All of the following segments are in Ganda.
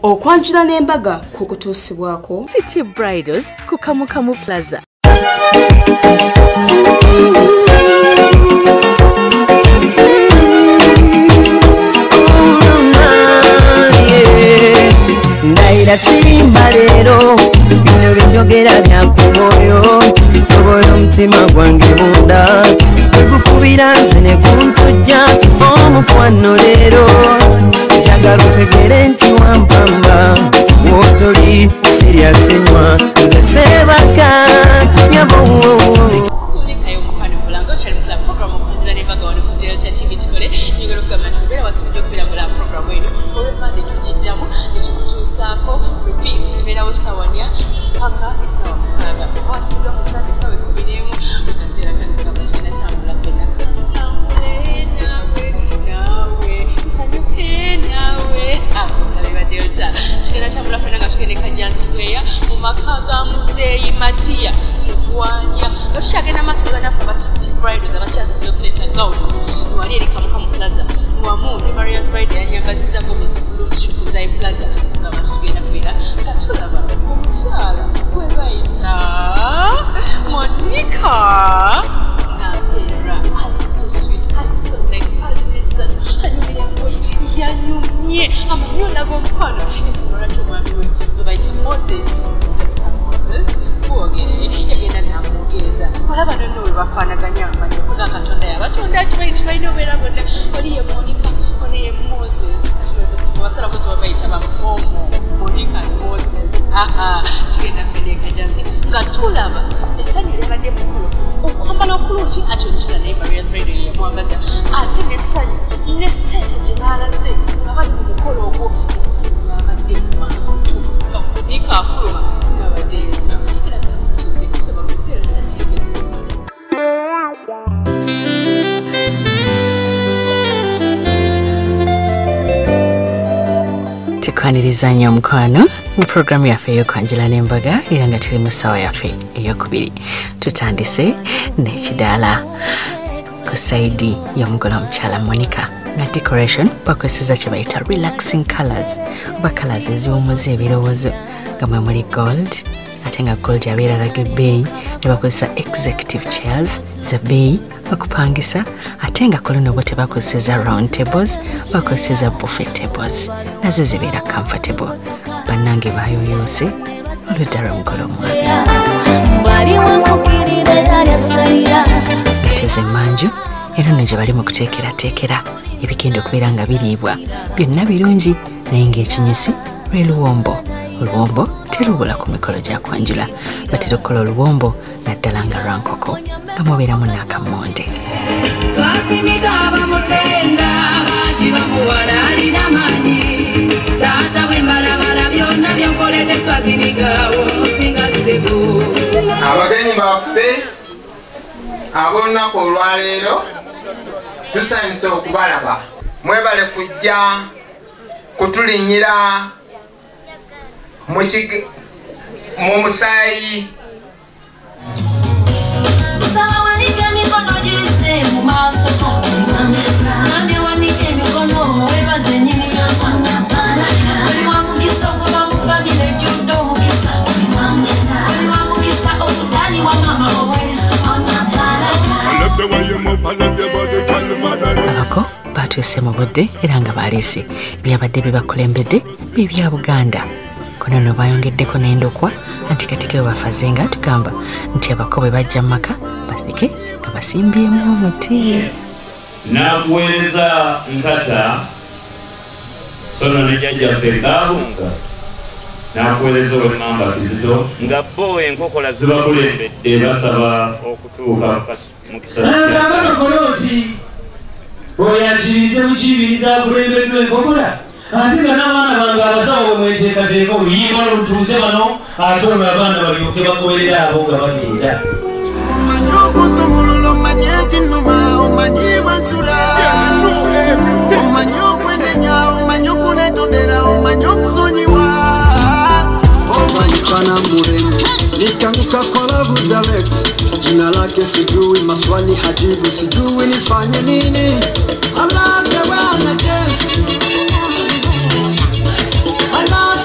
okwanjula n'embaga kukutuusibwako City Bridals ku Kamukamu Plaza. Ndaira sirimba lero bino bijogera byakumoyo toboyo mtima gwange munda ekukubira nze ne kuntujja omukwano lero njagala otegere nti wampamba wotoli siryasenywa nze sebaka yabowo Sako repeat ibera osawanya paka isawa mukaaga wasubira kusande sawe kubiremu ukasera kanika machina tambula fena tambule nawe isanyuke nawe nabiba delta tukena tambula fena nga tukene Kajan Square mu makaga muzeyi Matia mukwanya bashagenda masoga nafa ba City Bridals abachasizo kuleta gowns wali eri Kamukamu Plaza wamu ne Maria's Bride yanyambaziza ko musikulu kushikuza Plaza tugenda kwera katulaba omukyala gwe bayita Monica Nabera ali so sweet ali so nice ali listen anyumire boy yanyumye amanyola g'omukwano esomera ky'omwami we gwe bayita Moses Dr. Moses kuogere yagenda namwogeza olaba nonno we bafaanaganya amanyo kuga Katonda yabatonda kibaiti balina obeera bonna oli ye Monica oli ye Moses katiweze kusoma basala bose babayita bamomo Monica and Moses tugenda fene Kajansi nga tulaba essanyu lyabadde mukulu okwambala okulungi ati omukyala naye Maria's Bride yamwambaza ate n'essanyu ne ssente gye baalaze nga bali mu mukolo ogwo essanyu lyabadde mumantu Monica afuluma ngabadde yonna era tuseekukyaba mu Delta kigette Tukwaniriza nnyo omukwano mu programu yaffe ey'okwanjula n'embaga era nga tuli mu ssaawa yaffe ey'okubiri. Tutandise n'ekidaala ku sayidi y'omugole omukyala Monica nga decoration bakozesa kye bayita relaxing colors oba colors eziwummuza ebirowoozo nga mwe muli gold ate nga gold yabeera g'ebbeeyi ne bakozesa executive chairs za bbeeyi bakupangisa ate nga ku luno bo tebakozesa round tables bakozesa buffet tables nazo zibeera comfortable bannange bayoyoose oludda lw'omugole omwami tuze manju era nno gye bali mu kuteekerateekera ebigenda okubeera nga biriibwa byonna birungi naye ng'ekinyusi lwe luwombo oluwombo terubula ku mikolo gya kwanjula batera okukola oluwombo naddala nga lwankoko nga mubeeramu n'akammonde Swasimigaba mutenda bakiba muwala alina maanyi taata bwe mbalabala byonna byenkoledde swazinigawo singa ssebo abagenyi baffe ab'olunaku olwaleero tusanyuse okubalaba mwebale kujja kutulinnyira mu musaayi abako batuuse mu budde era nga baleese byabadde bibakulembedde byebya Buganda kono no bayongeddeko n'endokwa anti katikiro bafazenga tugamba nti abako bwe bajja mu maka baseke nga basimbyemu omuti nakuweereza nkata sono ne jjajjaffe Kaabunga nakuweereza olw'emmamba Kizito nga bo enkokola zibakulembedde basaba okutuuka mu kisasi oyanjirize mukibiriza akulembeddwa enkokola ate nga n'abaana bange abasawo bwe mweteekateeka oluyimba lutuuse bano ate olwo abaana balyoke bagoberera abo nga bagenda Nikanguka kwa Love Direct, jina lake sijui, maswali hajibu, sijui nifanye nini. I love the way I dance, I love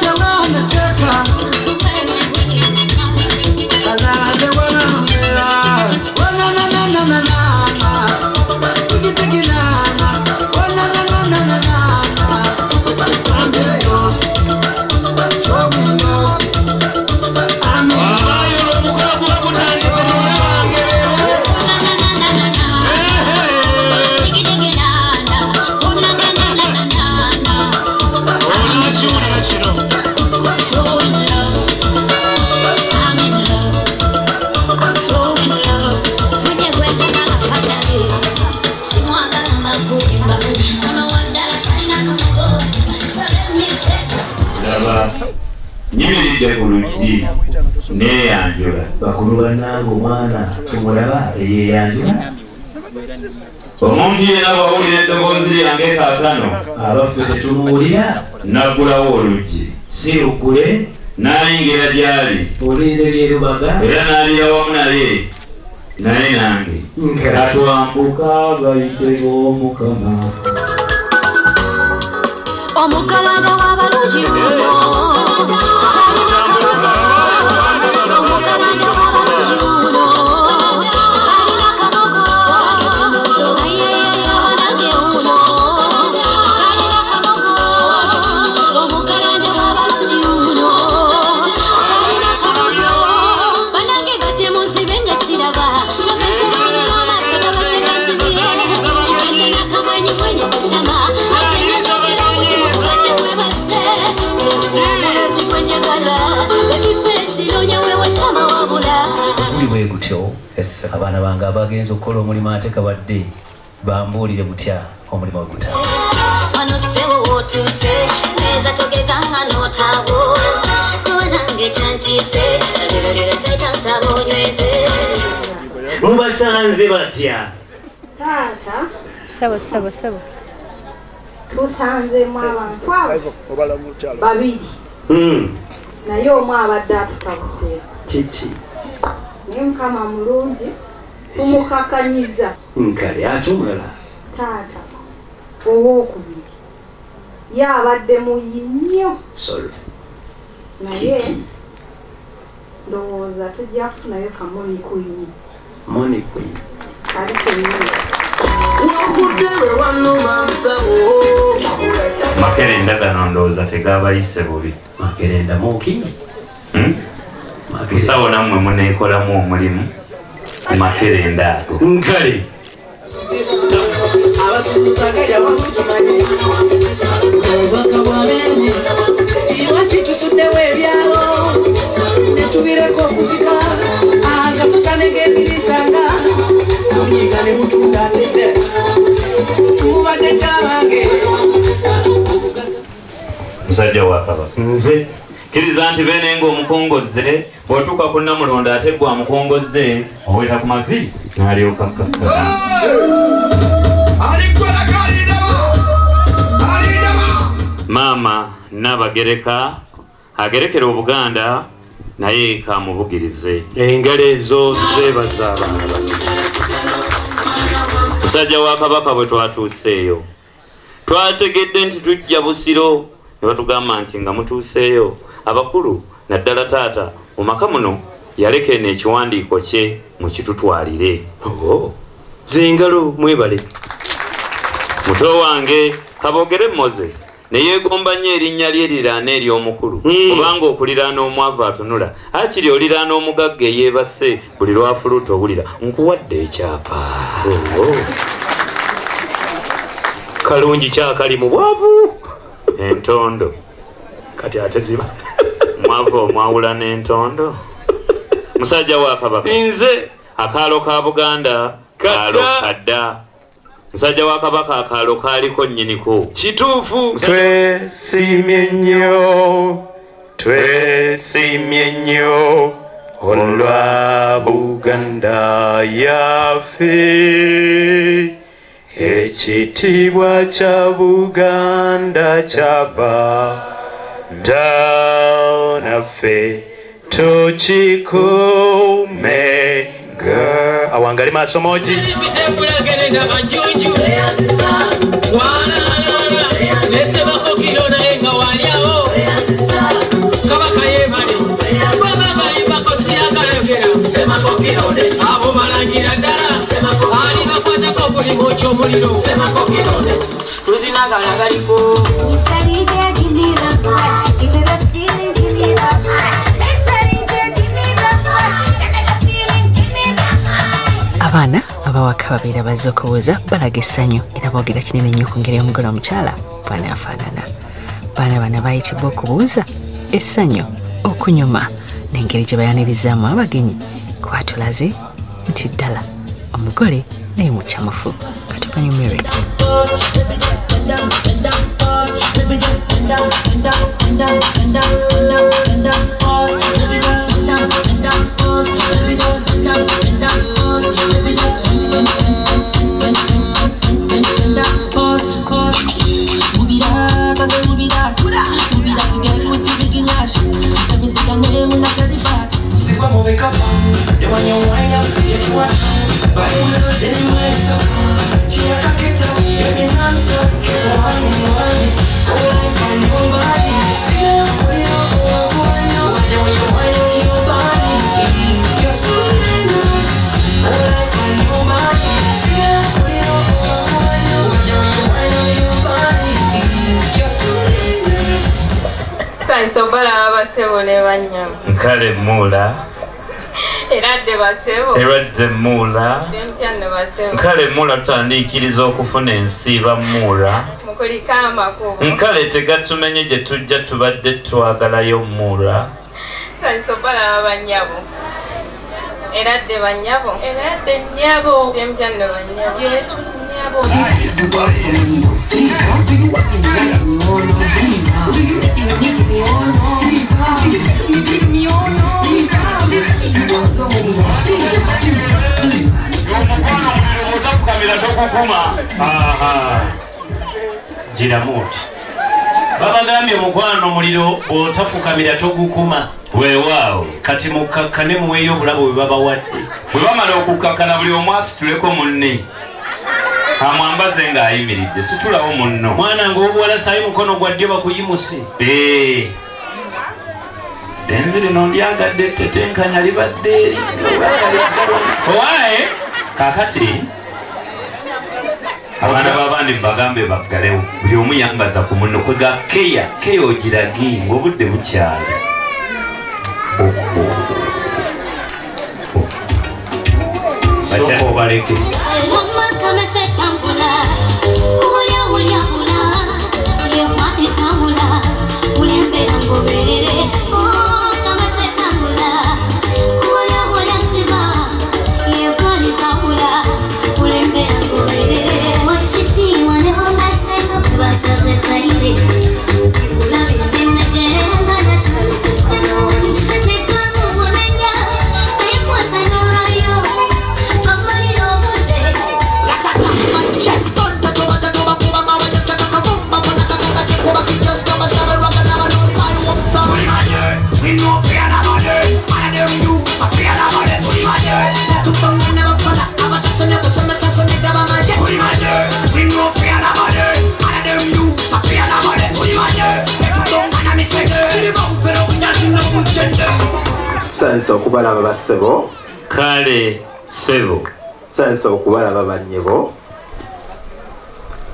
kiwulira kino nyimiridde ku luggi neyanjula bakulu bannange omwana tumulaba eyeyanjula omuntu yena wawulira eddoboozi lyange kaakano abaffe tetumuwulira naggulawo oluggi si luggule n'ayingira gy'ali olinze byerubaga era n'alira wamu naye naye nange katwambuka bayite b'omukama omukalanga w'abalungi buno omukalanga w'abalungi buno talina kabogo ayeyeyonage uno talina kabogo omukalanga w'abalungi buno talina kabogo banange badde munsibe nga siraba nabezebalina amasaga badde basibye ekende nakamwenyumwenye kucama buli bwe gutyo abaana bange abagenza okukola omulimu ate kabadde bambuulire butya omulimu oguta wano sebo wotuuse neza togezanga n'otabo konange kyankiise abirolera taitansaba onyweze mubasanze batya taata sabo tusanzemu abantu abo babiri naye omu abadde atutabuseera kiki naye mukama mulungi tumukakanyiza nkale ate omulala taata owookubiri ye abadde muyi nnyo naye ndowooza tujja kufunayo kamoni kuyini moni kuyini kali kenyini makerenda gano ndowooza tegabayise bubi makerenda muuki musawo nammwe muneekolamu omulimu makerenda ago nkale obubaka bwabeene iwaki tusuddewo ebyalo netubireko okufika akasukane gezirisanga munyiga ne mutunda tebe mubadde kyabange musajja wa Kabaka nze kkiriza nti beene ng'omukongozze bw'otuuka ku Namulondo ate gwe amukongozze oweta ku mavi n'alyoka kakkala maama Nnabagereka agerekera Obuganda naye kamubugirize engalo ezo zeebaza abaana bano musajja wa Kabaka bwe twatuuseeyo twategedde nti tujja Busiro ne batugamba nti nga mutuuseeyo abakulu naddala taata mu maka muno yaleka eno ekiwandiiko kye mukitutwalire zengalo mwebale muto wange Kabogere Moses ne yeegomba nnyo erinnya lye liraana ery'omukulu kubanga okuliraana omwavu atunula akiri oliraana omugagga eyeebase buli lwafuluuta owulira nkuwadde ekyapa kalungi kyakali mu bwavu entondo kati ate ziba mwavu omwawula n'entondo musajja wa Kabaka nze akaalo ka Buganda kaalo kadda musajja wa Kabaka akaalo kaaliko nnyiniko kituufu twesimye nnyo olwa Buganda yaffe ekitiibwa kya Buganda kyava dda naffe tukikuume awangale maaso moji abo balangira ddala ali bakwatako omulimu ky'omuliro tuzinagala galiko abaana abawaka babeera bazze okubuuza balaga essanyu era boogera kinene nnyo ku ngeri y'omugole omukyala bwanaafaanana baana bano bayitibwa okubuuza essanyu okunyuma n'engeri gye bayanirizamu abagenyi kwatulaze nti ddala omugole naye mukyamufu katubanyumire Sobala abasebo ne banyama. Nkale mula. Eradde basebo. Eradde mula. Sentyanne basebo. Nkale mula tutandikiriza okufuna ensiiba mula. Mukulika amakubo. Nkale tegatumenye gye tujja tubadde twagalayo mula. Sobala abanyabo. Eradde banyabo. Eradde nyabo. Sentyanne banyabo. Yetu nyabo. Jiramuti babagambye mukwano muliro bw'otafukamira togukuma weewaawo kati mukakkane muweeyo obulabo bwe babawadde bwe bamala okukakkana buli omu asituleko munne amwambaze ng'ayimiridde situlawo munno mwana ng'obuwala saayi mukono gwa ddyo bakuyimuse lenzi lino ndyagadde ettetenkanya libadde eri owaye kaakati abaana b'abandi bagambe baggalewo buli omu yambaza ku munno kwega keya ogiragi ng'obudde bukyali sooka obaleke Sansa okubalaba bassebo kale sebo sansa okubalaba bannyebo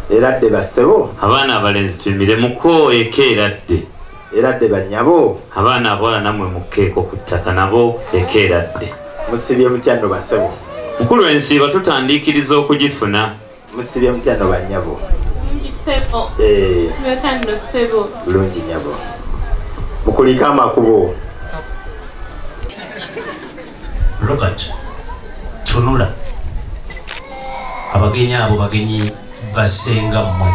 eradde bassebo abaana abalenzi tuyimire muko eka eradde eradde bannyabo abaana abawala namwe mukeeko ku ttaka nabo eka eradde musibye mutyano bassebo mukulu ensiiba tutandikiriza okugifuna musibye mutyano bannyabo bulungi nyabo mukulika amakubo Robert tunula abagenyi abo bagenyi basenga mmwe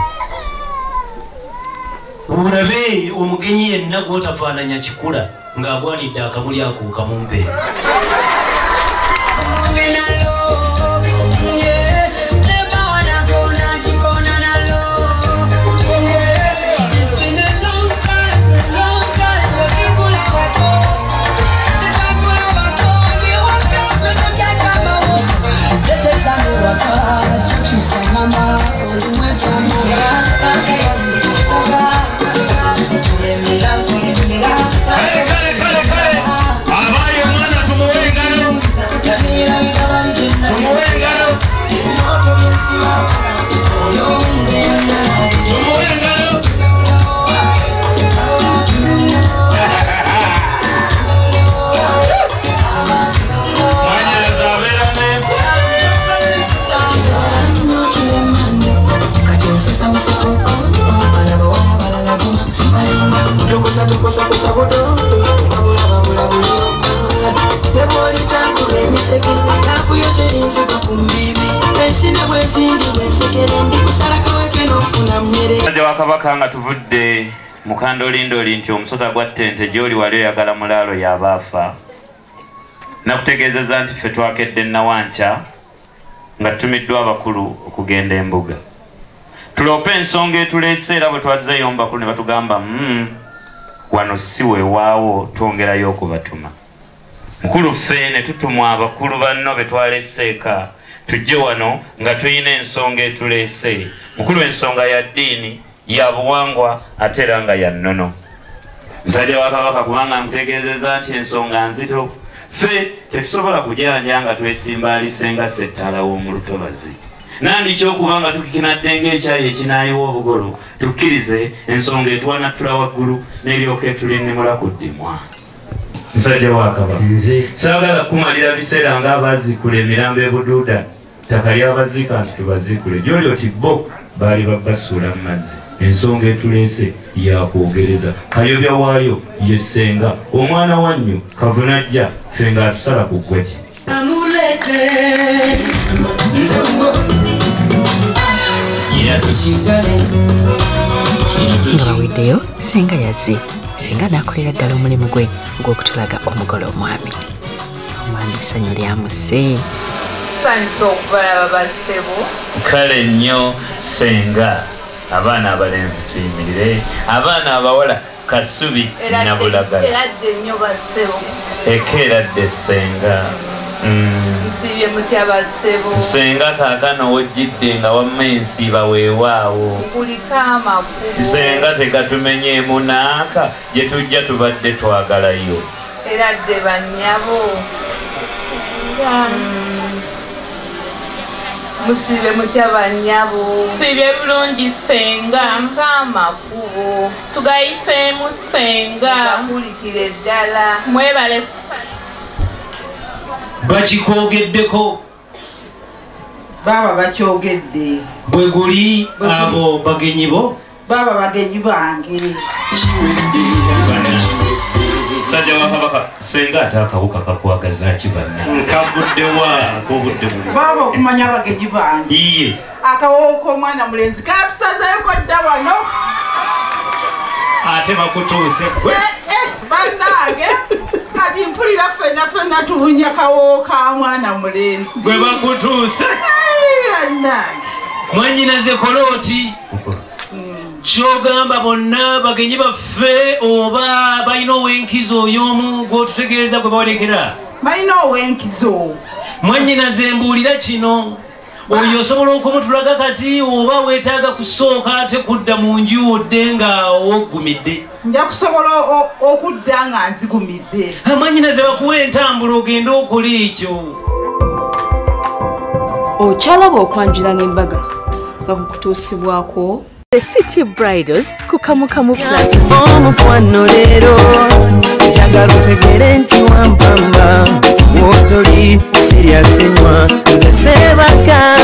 mulabe omugenyi yenna gw'otafaananya kikula ng'agwanidde akamuli akuuka mu mpeera Abaye mwana tumuwenga seke nakuyo terinziba kumeme esina bwezindi bwesekere ndi kusala kaweke nofuna mmere Sajja wa Kabaka nga tuvudde mukandolindoli nti omusota gwa ttente gy'oli wali oyagala mulaalo y'abaafa nakutegeezeza nti ffe twakedde Nawankya nga tutumiddwa abakulu okugenda embuga tuloopa ensonga etuleese era bwe twazeeyo mu bakulu ne batugamba wano si weewaawo twongerayo okubatuma mukulu ffe ne tutumwa abakulu banno be twaleeseeka tujje wano nga tuyina ensonga etuleese mukulu ensonga ya ddiini ya buwangwa ate era nga ya nnono musajja wa Kabaka kubanga nkutegeezeza nti ensonga nzito ffe tetusobola kujanja nga twesimbalise nga settala w'omu lutobazi nandi kyokubanga tukikinadde ng'ekyayi ekinaayiwa obugolo tukkirize ensonga etwanatula waggulu n'eryoka etulinnimula ku ddimwa musajja wa Kabaka nze saagala kumalira biseera ng'abaziikula emirambo e Buduuda ttaka ly'abaziika nti tubaziikule gy'oli oti bo baali babasuula mu mazzi ensonga etuleese yakwogereza kayobya waayo ye ssenga omwana wannyo kavunajja ffe ng'atusala ku ggweki nga baweddeyo senga yazze senga n'akolera ddala omulimu gwe gw'okutulaga omugole omwami essanyu lyamusse tusanyusa okubalaba bassebo kale nnyo senga abaana abalenzi tuyimirire abaana abawala Kasubi na Bulagala eradde nnyo bassebo ekeeradde senga nsibye mutya bassebo senga kaakano wojjidde nga wamma ensiiba weewaawo kuliko amakubo senga tekatumenyeemu naaka gye tujja tubadde twagalayo eradde bannyabo musibe mutya bannyabo sibye bulungi senga nk'amakubo tugayiseemu senga gakulikire ddala mwebale bakikoogeddeko baba bakyogedde bwe guli abo bagenyi bo baba bagenyi bange Sajja wa Kabaka senga ate akawuka kakwagaza ki banna kavuddewa kobudde buli baba okumanya abagenyi bange iye akawowo k'omwana mulenzi katusazeeko dda wano ate bakutuuse bannange kati mpulira ffenna tubunya kawowo ka mwana mulenzi gwe bakutuuse annange mwanyinaze kolooti kyogamba bonna bagenyi baffe oba balina ow'enkizo oy'omu gw'otutegeeza gwe bawolekera balina ow'enkizo mwanyinaze mbuulira kino oyo osobola okumutulaga kati oba weetaaga kusooka ate kudda mu nju odde nga oggumidde nja kusobola okudda nga nzigumidde mwanyinaze bakuwa entambula ogende okola ekyo okyalaba okwanjula n'embaga nga kukutuusibwako The City Bridals ku Kamukamu Plus. Omukwano leero njagala otegere nti wampamba wotoli siryasenywa nze sebaka